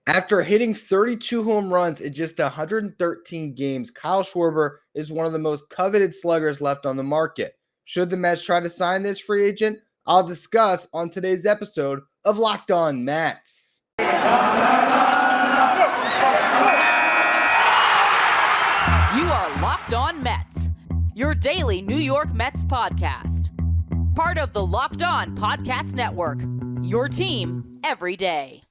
After hitting 32 home runs in just 113 games, Kyle Schwarber is one of the most coveted sluggers left on the market. Should the Mets try to sign this free agent? I'll discuss on today's episode of Locked On Mets. You are Locked On Mets, your daily New York Mets podcast. Part of the Locked On Podcast Network, your team every day.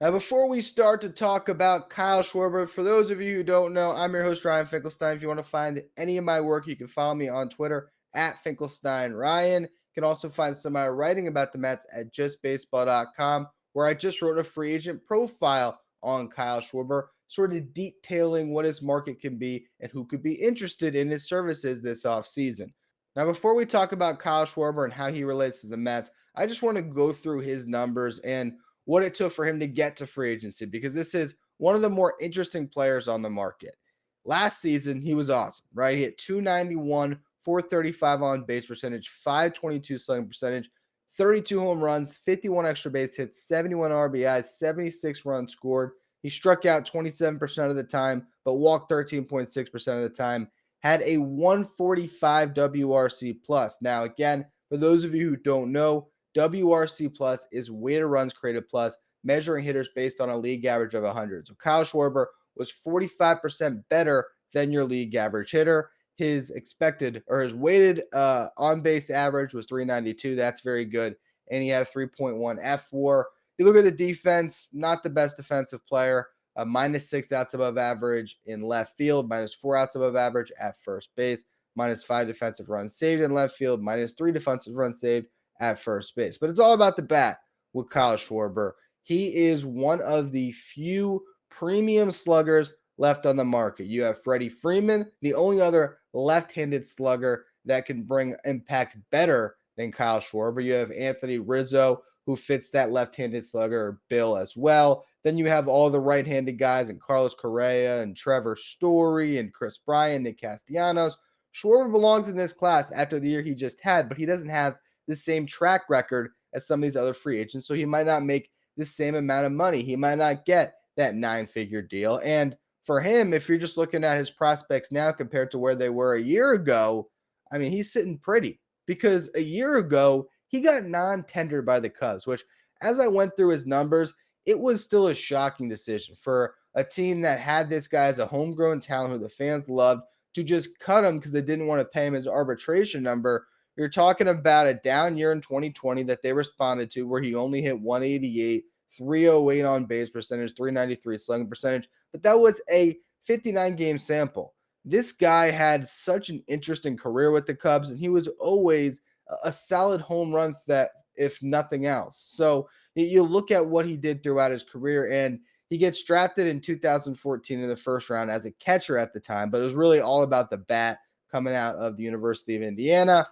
Now, before we start to talk about Kyle Schwarber, for those of you who don't know, I'm your host, Ryan Finkelstein. If you want to find any of my work, you can follow me on Twitter at FinkelsteinRyan. You can also find some of my writing about the Mets at justbaseball.com, where I just wrote a free agent profile on Kyle Schwarber, sort of detailing what his market can be and who could be interested in his services this offseason. Now, before we talk about Kyle Schwarber and how he relates to the Mets, I just want to go through his numbers and what it took for him to get to free agency, because this is one of the more interesting players on the market. Last season, he was awesome, right? He hit 291, 435 on base percentage, 522 slugging percentage, 32 home runs, 51 extra base hits, 71 RBIs, 76 runs scored. He struck out 27% of the time, but walked 13.6% of the time. Had a 145 WRC plus. Now, again, for those of you who don't know, WRC plus is weighted runs created plus, measuring hitters based on a league average of 100. So Kyle Schwarber was 45% better than your league average hitter. His expected or his weighted on base average was 392. That's very good. And he had a 3.1 F4. You look at the defense, not the best defensive player. -6 outs above average in left field, -4 outs above average at first base, -5 defensive runs saved in left field, -3 defensive runs saved at first base. But it's all about the bat with Kyle Schwarber. He is one of the few premium sluggers left on the market. You have Freddie Freeman, the only other left-handed slugger that can bring impact better than Kyle Schwarber. You have Anthony Rizzo, who fits that left-handed slugger bill as well. Then you have all the right-handed guys and Carlos Correa and Trevor Story and Chris Bryant, Nick Castellanos. Schwarber belongs in this class after the year he just had, but he doesn't have the same track record as some of these other free agents, so he might not make the same amount of money. He might not get that 9-figure deal. And for him, if you're just looking at his prospects now compared to where they were a year ago, I mean, he's sitting pretty, because a year ago, he got non-tendered by the Cubs, which, as I went through his numbers, it was still a shocking decision for a team that had this guy as a homegrown talent who the fans loved to just cut him because they didn't want to pay him his arbitration number. You're talking about a down year in 2020 that they responded to, where he only hit 188, 308 on base percentage, 393 slugging percentage, but that was a 59-game sample. This guy had such an interesting career with the Cubs, and he was always a solid home run threat, if nothing else. So you look at what he did throughout his career, and he gets drafted in 2014 in the first round as a catcher at the time, but it was really all about the bat coming out of the University of Indiana.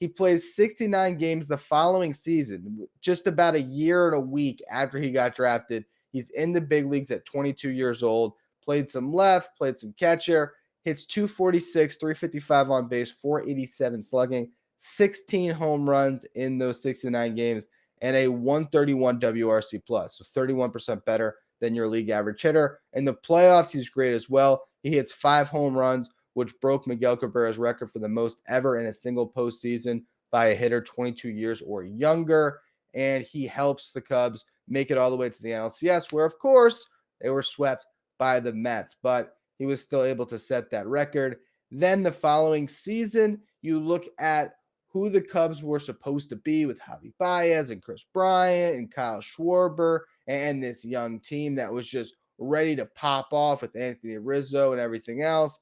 He plays 69 games the following season, just about a year and a week after he got drafted. He's in the big leagues at 22 years old, played some left, played some catcher, hits 246, 355 on base, 487 slugging, 16 home runs in those 69 games, and a 131 WRC plus, so 31% better than your league average hitter. In the playoffs, he's great as well. He hits 5 home runs, which broke Miguel Cabrera's record for the most ever in a single postseason by a hitter 22 years or younger. And he helps the Cubs make it all the way to the NLCS, where, of course, they were swept by the Mets. But he was still able to set that record. Then the following season, you look at who the Cubs were supposed to be with Javi Baez and Chris Bryant and Kyle Schwarber and this young team that was just ready to pop off with Anthony Rizzo and everything else.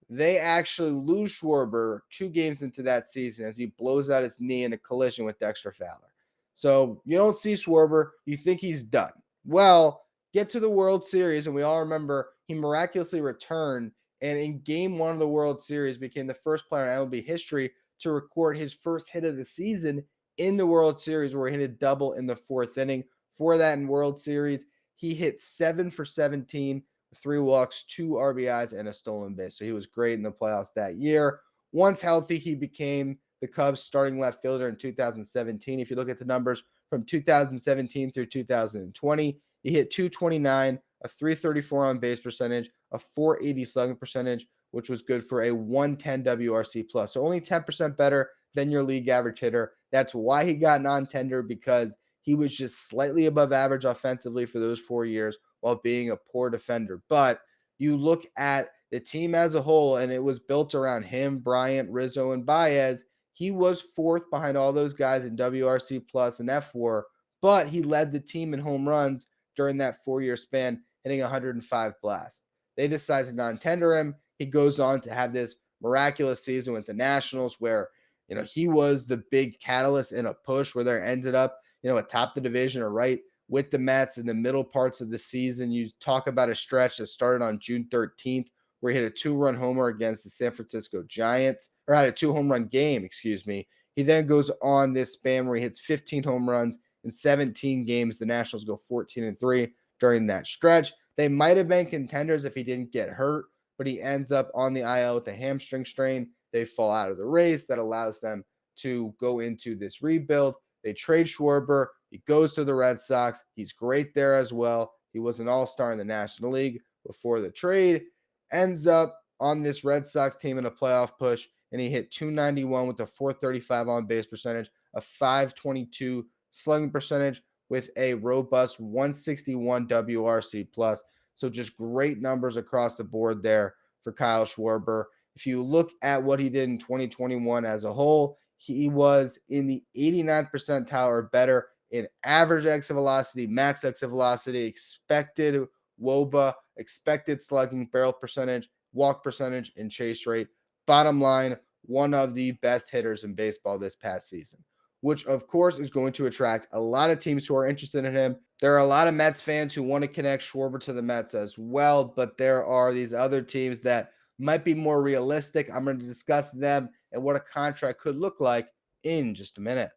They actually lose Schwarber 2 games into that season as he blows out his knee in a collision with Dexter Fowler. So you don't see Schwarber, you think he's done. Well, get to the World Series, and we all remember he miraculously returned, and in Game 1 of the World Series became the first player in MLB history to record his first hit of the season in the World Series, where he hit a double in the 4th inning. For that in World Series, he hit 7 for 17 3 walks, 2 RBIs, and a stolen base. So he was great in the playoffs that year. Once healthy, he became the Cubs starting left fielder in 2017. If you look at the numbers from 2017 through 2020, he hit 229, a 334 on base percentage, a 480 slugging percentage, which was good for a 110 WRC plus. So only 10% better than your league average hitter. That's why he got non-tender, because he was just slightly above average offensively for those 4 years while being a poor defender. But you look at the team as a whole, and it was built around him, Bryant, Rizzo, and Baez. He was fourth behind all those guys in WRC plus and F4, but he led the team in home runs during that 4-year span, hitting 105 blasts. They decided to non-tender him. He goes on to have this miraculous season with the Nationals where, he was the big catalyst in a push where they ended up, atop the division or right with the Mets in the middle parts of the season. You talk about a stretch that started on June 13th where he hit a 2-run homer against the San Francisco Giants, or had a 2-home-run game, excuse me. He then goes on this span where he hits 15 home runs in 17 games. The Nationals go 14-3 during that stretch. They might have been contenders if he didn't get hurt, but he ends up on the IL with a hamstring strain. They fall out of the race. That allows them to go into this rebuild. They trade Schwarber. He goes to the Red Sox. He's great there as well. He was an all-star in the National League before the trade. Ends up on this Red Sox team in a playoff push, and he hit 291 with a 435 on base percentage, a 522 slugging percentage with a robust 161 WRC plus. So just great numbers across the board there for Kyle Schwarber. If you look at what he did in 2021 as a whole, he was in the 89th percentile or better in average exit velocity, max exit velocity, expected WOBA, expected slugging, barrel percentage, walk percentage, and chase rate. Bottom line, one of the best hitters in baseball this past season, which of course is going to attract a lot of teams who are interested in him. There are a lot of Mets fans who want to connect Schwarber to the Mets as well, but there are these other teams that might be more realistic. I'm going to discuss them and what a contract could look like in just a minute.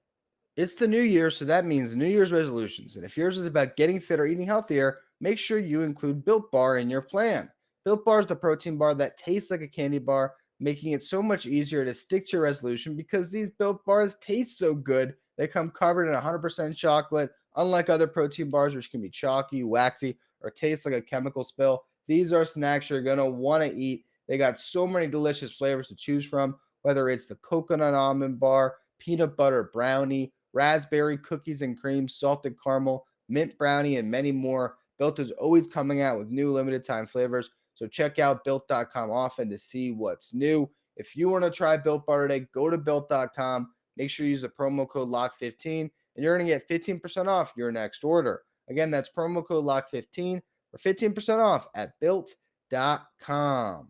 It's the new year, so that means New Year's resolutions. And if yours is about getting fit or eating healthier, make sure you include Built Bar in your plan. Built Bar is the protein bar that tastes like a candy bar, making it so much easier to stick to your resolution because these Built Bars taste so good. They come covered in 100% chocolate, unlike other protein bars, which can be chalky, waxy, or taste like a chemical spill. These are snacks you're going to want to eat. They got so many delicious flavors to choose from, whether it's the coconut almond bar, peanut butter brownie, raspberry cookies and cream, salted caramel, mint brownie, and many more. Built is always coming out with new limited time flavors. So check out built.com often to see what's new. If you want to try Built Bar today, go to built.com. Make sure you use the promo code LOCK15 and you're going to get 15% off your next order. Again, that's promo code LOCK15 for 15% off at built.com.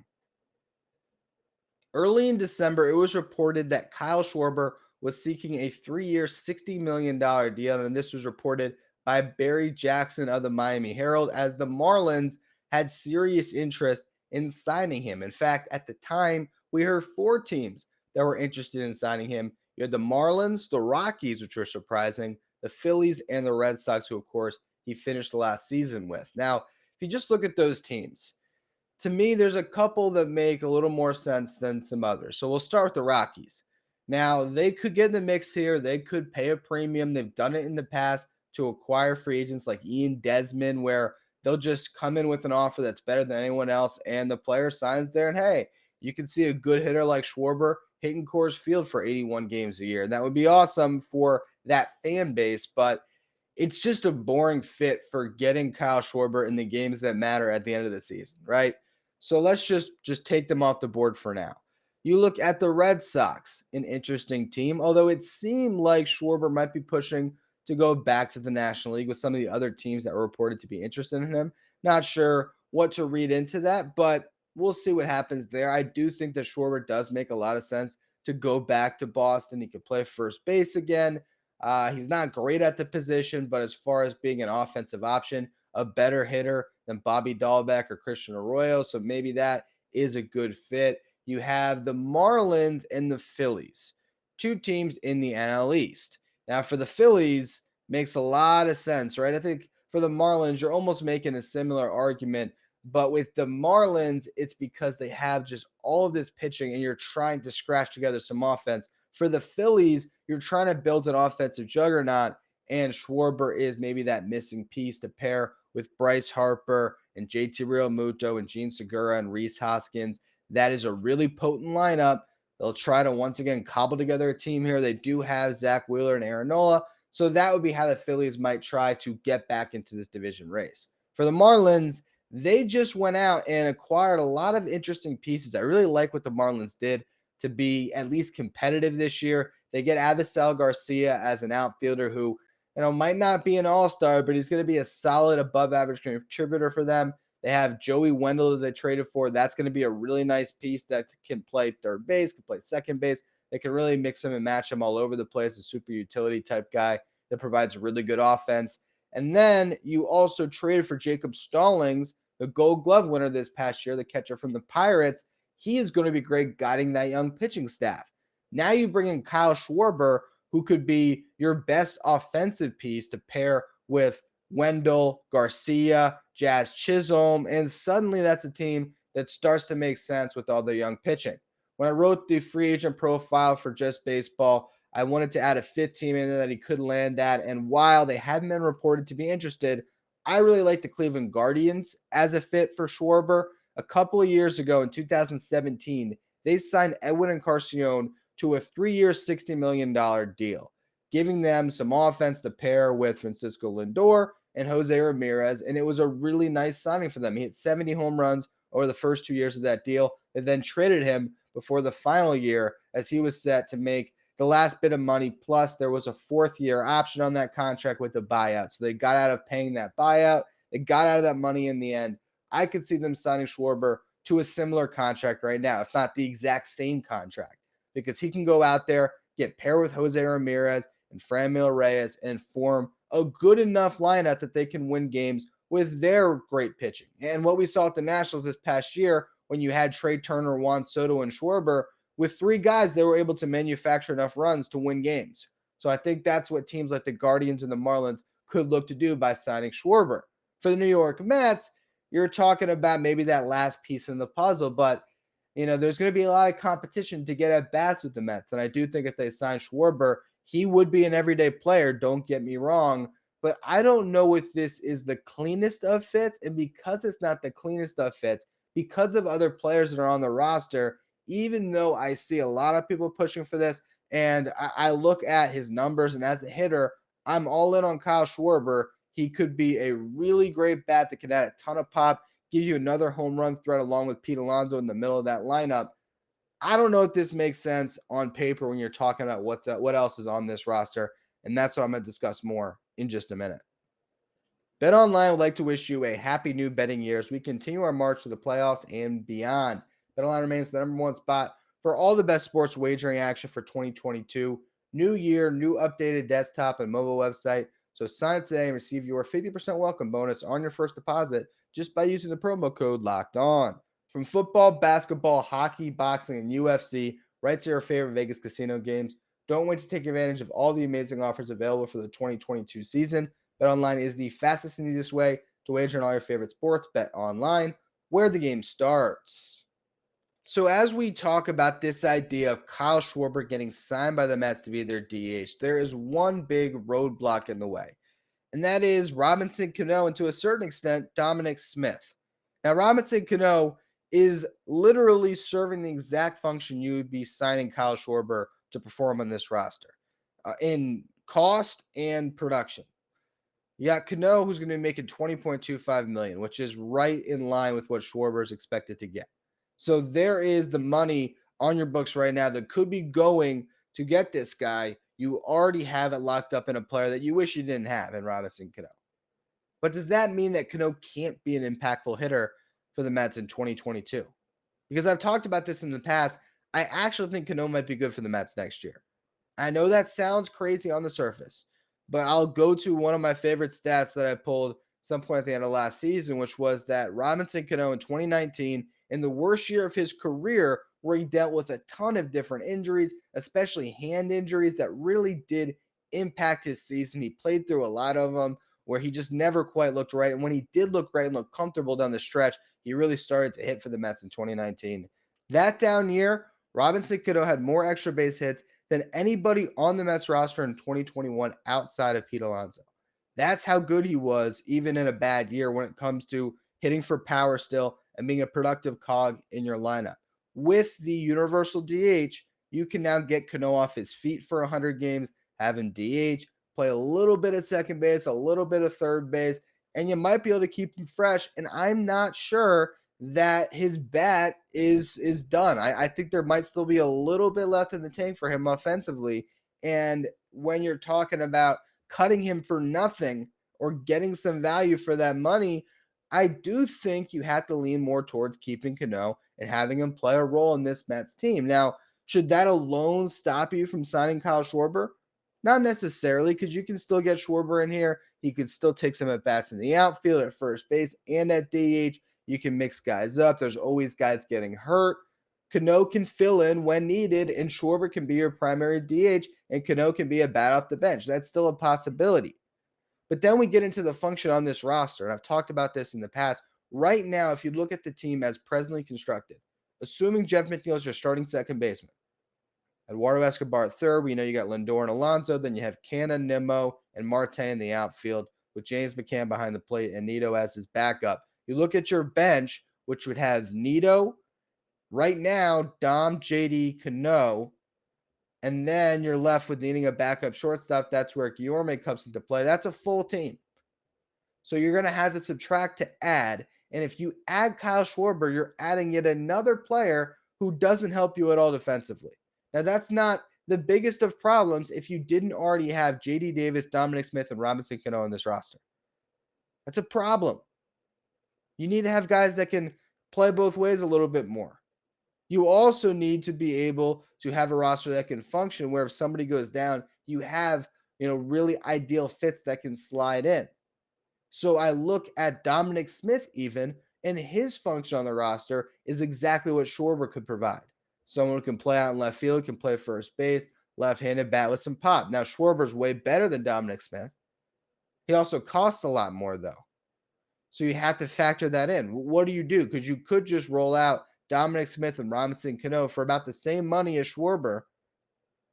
Early in December, it was reported that Kyle Schwarber was seeking a 3-year, $60 million deal, and this was reported by Barry Jackson of the Miami Herald, as the Marlins had serious interest in signing him. In fact, at the time, we heard 4 teams that were interested in signing him. You had the Marlins, the Rockies, which were surprising, the Phillies, and the Red Sox, who, of course, he finished the last season with. Now, if you just look at those teams, to me, there's a couple that make a little more sense than some others. So we'll start with the Rockies. Now, they could get in the mix here. They could pay a premium. They've done it in the past to acquire free agents like Ian Desmond, where they'll just come in with an offer that's better than anyone else, and the player signs there. And hey, you can see a good hitter like Schwarber hitting Coors Field for 81 games a year. And that would be awesome for that fan base, but it's just a boring fit for getting Kyle Schwarber in the games that matter at the end of the season, right? So let's just take them off the board for now. You look at the Red Sox, an interesting team, although it seemed like Schwarber might be pushing to go back to the National League with some of the other teams that were reported to be interested in him. Not sure what to read into that, but we'll see what happens there. I do think that Schwarber does make a lot of sense to go back to Boston. He could play first base again. He's not great at the position, but as far as being an offensive option, a better hitter than Bobby Dahlbeck or Christian Arroyo. So maybe that is a good fit. You have the Marlins and the Phillies, 2 teams in the NL East. Now, for the Phillies, makes a lot of sense, right? I think for the Marlins, you're almost making a similar argument But with the Marlins, it's because they have just all of this pitching and you're trying to scratch together some offense. For the Phillies, you're trying to build an offensive juggernaut, and Schwarber is maybe that missing piece to pair with Bryce Harper and JT Realmuto and Gene Segura and Rhys Hoskins. That is a really potent lineup. They'll try to once again cobble together a team here. They do have Zach Wheeler and Aaron Nola, so that would be how the Phillies might try to get back into this division race. For the Marlins, they just went out and acquired a lot of interesting pieces. I really like what the Marlins did to be at least competitive this year. They get Avisel Garcia as an outfielder who, might not be an all-star, but he's going to be a solid above-average contributor for them. They have Joey Wendell that they traded for. That's going to be a really nice piece that can play third base, can play second base. They can really mix him and match him all over the place. A super utility type guy that provides really good offense. And then you also traded for Jacob Stallings, the Gold Glove winner this past year, the catcher from the Pirates. He is going to be great guiding that young pitching staff. Now you bring in Kyle Schwarber, who could be your best offensive piece to pair with Wendell, Garcia, Jazz Chisholm, and suddenly that's a team that starts to make sense with all their young pitching. When I wrote the free agent profile for Just Baseball, I wanted to add a fifth team in there that he could land at, and while they haven't been reported to be interested, I really like the Cleveland Guardians as a fit for Schwarber. A couple of years ago in 2017, they signed Edwin Encarnacion to a 3-year, $60 million deal, giving them some offense to pair with Francisco Lindor and Jose Ramirez, and it was a really nice signing for them. He hit 70 home runs over the first 2 years of that deal. They then traded him before the final year as he was set to make the last bit of money, plus there was a 4th-year option on that contract with the buyout. So they got out of paying that buyout. They got out of that money in the end. I could see them signing Schwarber to a similar contract right now, if not the exact same contract, because he can go out there, get paired with Jose Ramirez and Franmil Reyes and form a good enough lineup that they can win games with their great pitching. And what we saw at the Nationals this past year when you had Trey Turner, Juan Soto, and Schwarber, with 3 guys, they were able to manufacture enough runs to win games. So I think that's what teams like the Guardians and the Marlins could look to do by signing Schwarber. For the New York Mets, you're talking about maybe that last piece in the puzzle, but there's going to be a lot of competition to get at bats with the Mets. And I do think if they sign Schwarber, he would be an everyday player, don't get me wrong. But I don't know if this is the cleanest of fits. And because it's not the cleanest of fits, because of other players that are on the roster, even though I see a lot of people pushing for this, and I look at his numbers, and as a hitter, I'm all in on Kyle Schwarber. He could be a really great bat that could add a ton of pop, give you another home run threat along with Pete Alonso in the middle of that lineup. I don't know if this makes sense on paper when you're talking about what else is on this roster, and that's what I'm going to discuss more in just a minute. BetOnline would like to wish you a happy new betting year as we continue our march to the playoffs and beyond. BetOnline remains the number one spot for all the best sports wagering action for 2022. New year, new updated desktop and mobile website. So sign up today and receive your 50% welcome bonus on your first deposit just by using the promo code Locked On. From football, basketball, hockey, boxing, and UFC, right to your favorite Vegas casino games. Don't wait to take advantage of all the amazing offers available for the 2022 season. BetOnline is the fastest and easiest way to wager on all your favorite sports. Bet online, where the game starts. So as we talk about this idea of Kyle Schwarber getting signed by the Mets to be their DH, there is one big roadblock in the way, and that is Robinson Cano and to a certain extent, Dominic Smith. Now, Robinson Cano is literally serving the exact function you would be signing Kyle Schwarber to perform on this roster in cost and production. You got Cano, who's going to be making $20.25 million, which is right in line with what Schwarber is expected to get. So there is the money on your books right now that could be going to get this guy. You already have it locked up in a player that you wish you didn't have in Robinson Cano. But does that mean that Cano can't be an impactful hitter for the Mets in 2022? Because I've talked about this in the past. I actually think Cano might be good for the Mets next year. I know that sounds crazy on the surface, but I'll go to one of my favorite stats that I pulled some point at the end of last season, which was that Robinson Cano in 2019, in the worst year of his career, where he dealt with a ton of different injuries, especially hand injuries that really did impact his season. He played through a lot of them where he just never quite looked right. And when he did look right and look comfortable down the stretch, he really started to hit for the Mets in 2019. That down year, Robinson Cano had more extra base hits than anybody on the Mets roster in 2021 outside of Pete Alonso. That's how good he was, even in a bad year, when it comes to hitting for power still and being a productive cog in your lineup. With the universal DH, you can now get Cano off his feet for 100 games, have him DH, play a little bit at second base, a little bit of third base, and you might be able to keep him fresh. And I'm not sure that his bat is done. I think there might still be a little bit left in the tank for him offensively. And when you're talking about cutting him for nothing or getting some value for that money, I do think you have to lean more towards keeping Cano and having him play a role in this Mets team. Now, should that alone stop you from signing Kyle Schwarber? Not necessarily, because you can still get Schwarber in here. He could still take some at bats in the outfield, at first base, and at DH. You can mix guys up. There's always guys getting hurt. Cano can fill in when needed, and Schwarber can be your primary DH, and Cano can be a bat off the bench. That's still a possibility. But then we get into the function on this roster, and I've talked about this in the past. Right now, if you look at the team as presently constructed, assuming Jeff McNeil is your starting second baseman, Eduardo Escobar at third, we know you got Lindor and Alonso, then you have Canna, Nimmo, and Marte in the outfield, with James McCann behind the plate and Nito as his backup. You look at your bench, which would have Nito, right now, Dom, JD, Cano, and then you're left with needing a backup shortstop. That's where Guillorme comes into play. That's a full team. So you're going to have to subtract to add. And if you add Kyle Schwarber, you're adding yet another player who doesn't help you at all defensively. Now, that's not the biggest of problems if you didn't already have J.D. Davis, Dominic Smith, and Robinson Cano in this roster. That's a problem. You need to have guys that can play both ways a little bit more. You also need to be able to have a roster that can function where if somebody goes down, you have, really ideal fits that can slide in. So I look at Dominic Smith even, and his function on the roster is exactly what Schwarber could provide. Someone who can play out in left field, can play first base, left-handed bat with some pop. Now, Schwarber's way better than Dominic Smith. He also costs a lot more, though. So you have to factor that in. What do you do? Because you could just roll out Dominic Smith and Robinson Cano for about the same money as Schwarber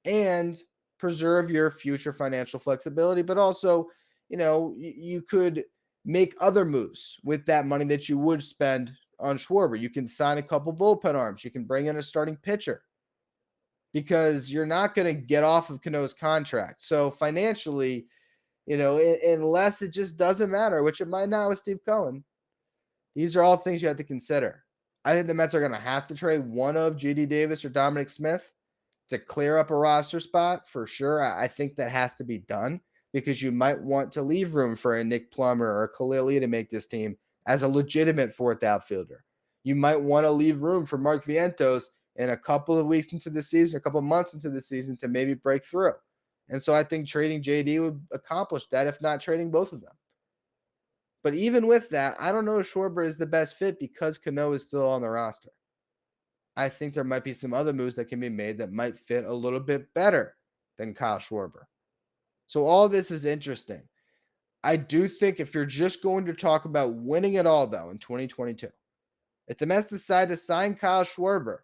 and preserve your future financial flexibility. But also, you could make other moves with that money that you would spend on Schwarber. You can sign a couple bullpen arms. You can bring in a starting pitcher because you're not going to get off of Cano's contract. So financially, unless it just doesn't matter, which it might not with Steve Cohen, these are all things you have to consider. I think the Mets are going to have to trade one of J.D. Davis or Dominic Smith to clear up a roster spot for sure. I think that has to be done because you might want to leave room for a Nick Plummer or Khalil Lee to make this team as a legitimate fourth outfielder. You might want to leave room for Mark Vientos in a couple of weeks into the season, a couple of months into the season to maybe break through. And so I think trading JD would accomplish that, if not trading both of them. But even with that, I don't know if Schwarber is the best fit because Cano is still on the roster. I think there might be some other moves that can be made that might fit a little bit better than Kyle Schwarber. So all this is interesting. I do think if you're just going to talk about winning it all, though, in 2022, if the Mets decide to sign Kyle Schwarber,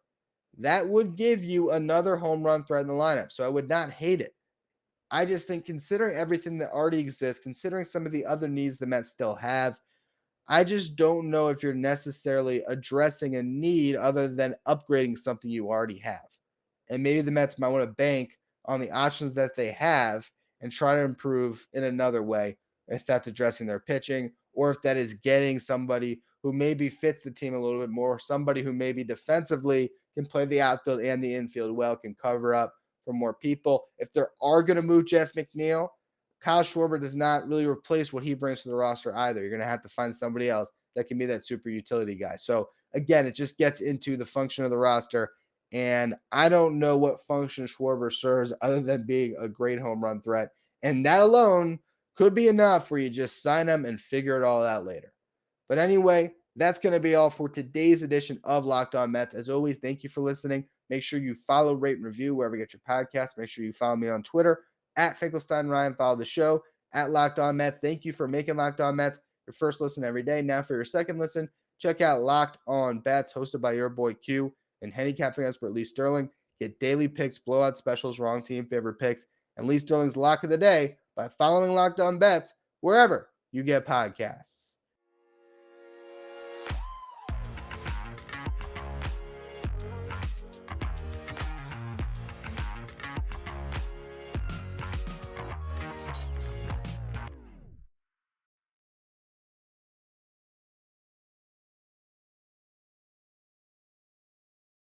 that would give you another home run threat in the lineup. So I would not hate it. I just think considering everything that already exists, considering some of the other needs the Mets still have, I just don't know if you're necessarily addressing a need other than upgrading something you already have. And maybe the Mets might want to bank on the options that they have and try to improve in another way, if that's addressing their pitching or if that is getting somebody who maybe fits the team a little bit more, somebody who maybe defensively can play the outfield and the infield well, can cover up for more people. If they are going to move Jeff McNeil, Kyle Schwarber does not really replace what he brings to the roster either. You're going to have to find somebody else that can be that super utility guy. So again, it just gets into the function of the roster. And I don't know what function Schwarber serves other than being a great home run threat. And that alone could be enough where you just sign him and figure it all out later. But anyway, that's going to be all for today's edition of Locked On Mets. As always, thank you for listening. Make sure you follow, rate, and review wherever you get your podcast. Make sure you follow me on Twitter at Finkelstein Ryan. Follow the show at Locked On Mets. Thank you for making Locked On Mets your first listen every day. Now for your second listen, check out Locked On Bets, hosted by your boy Q and handicapping expert Lee Sterling. Get daily picks, blowout specials, wrong team favorite picks, and Lee Sterling's lock of the day by following Locked On Bets wherever you get podcasts.